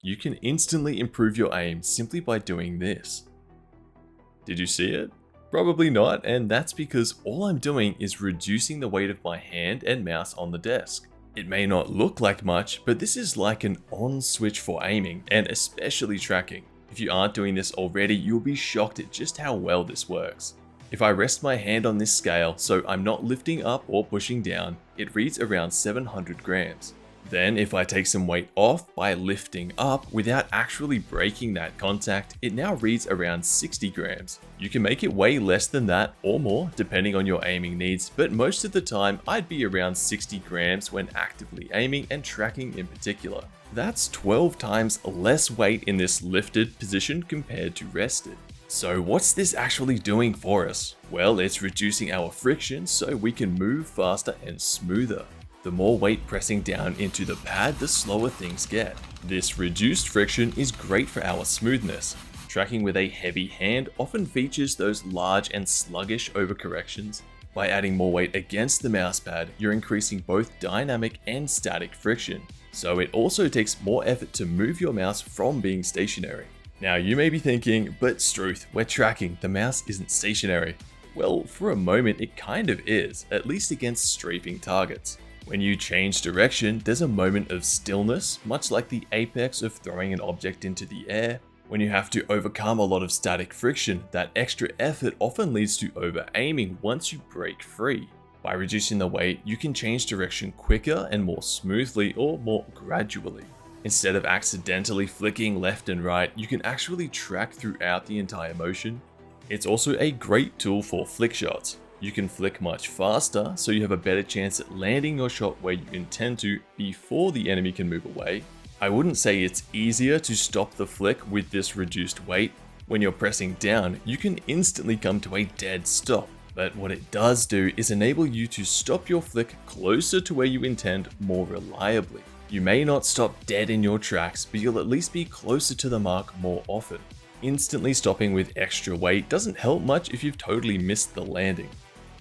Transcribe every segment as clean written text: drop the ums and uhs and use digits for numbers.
You can instantly improve your aim simply by doing this. Did you see it? Probably not, and that's because all I'm doing is reducing the weight of my hand and mouse on the desk. It may not look like much, but this is like an on switch for aiming and especially tracking. If you aren't doing this already, you'll be shocked at just how well this works. If I rest my hand on this scale so I'm not lifting up or pushing down, it reads around 700 grams. Then if I take some weight off by lifting up without actually breaking that contact, it now reads around 60 grams. You can make it way less than that or more depending on your aiming needs, but most of the time I'd be around 60 grams when actively aiming and tracking in particular. That's 12 times less weight in this lifted position compared to rested. So what's this actually doing for us? Well, it's reducing our friction so we can move faster and smoother. The more weight pressing down into the pad, the slower things get. This reduced friction is great for our smoothness. Tracking with a heavy hand often features those large and sluggish overcorrections. By adding more weight against the mouse pad, you're increasing both dynamic and static friction. So it also takes more effort to move your mouse from being stationary. Now you may be thinking, but Struth, we're tracking, the mouse isn't stationary. Well, for a moment it kind of is, at least against strafing targets. When you change direction, there's a moment of stillness, much like the apex of throwing an object into the air. When you have to overcome a lot of static friction, that extra effort often leads to over-aiming once you break free. By reducing the weight, you can change direction quicker and more smoothly or more gradually. Instead of accidentally flicking left and right, you can actually track throughout the entire motion. It's also a great tool for flick shots. You can flick much faster, so you have a better chance at landing your shot where you intend to before the enemy can move away. I wouldn't say it's easier to stop the flick with this reduced weight. When you're pressing down, you can instantly come to a dead stop. But what it does do is enable you to stop your flick closer to where you intend more reliably. You may not stop dead in your tracks, but you'll at least be closer to the mark more often. Instantly stopping with extra weight doesn't help much if you've totally missed the landing.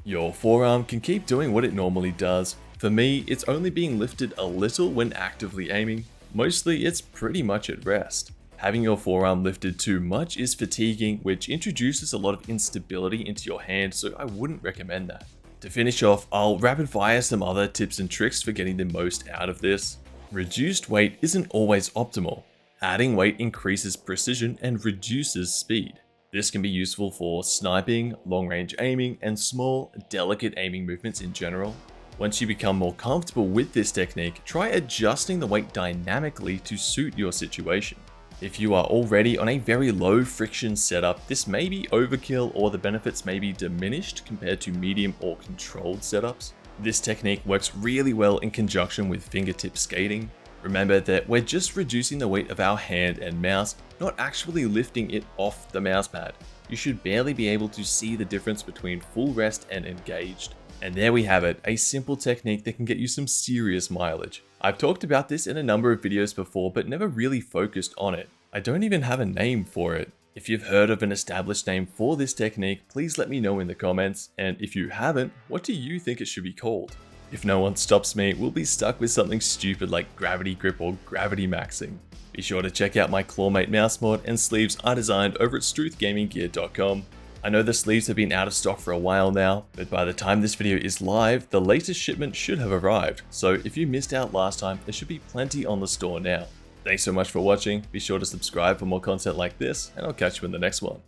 Your forearm can keep doing what it normally does. For me, it's only being lifted a little when actively aiming. Mostly, it's pretty much at rest. Having your forearm lifted too much is fatiguing, which introduces a lot of instability into your hand, so I wouldn't recommend that. To finish off, I'll rapid fire some other tips and tricks for getting the most out of this. Reduced weight isn't always optimal. Adding weight increases precision and reduces speed. This can be useful for sniping, long-range aiming, and small, delicate aiming movements in general. Once you become more comfortable with this technique, try adjusting the weight dynamically to suit your situation. If you are already on a very low friction setup, this may be overkill or the benefits may be diminished compared to medium or controlled setups. This technique works really well in conjunction with fingertip skating. Remember that we're just reducing the weight of our hand and mouse, not actually lifting it off the mousepad. You should barely be able to see the difference between full rest and engaged. And there we have it, a simple technique that can get you some serious mileage. I've talked about this in a number of videos before, but never really focused on it. I don't even have a name for it. If you've heard of an established name for this technique, please let me know in the comments. And if you haven't, what do you think it should be called? If no one stops me, we'll be stuck with something stupid like gravity grip or gravity maxing. Be sure to check out my Clawmate mouse mod and sleeves are designed over at struthgaminggear.com. I know the sleeves have been out of stock for a while now, but by the time this video is live, the latest shipment should have arrived. So if you missed out last time, there should be plenty on the store now. Thanks so much for watching, be sure to subscribe for more content like this, and I'll catch you in the next one.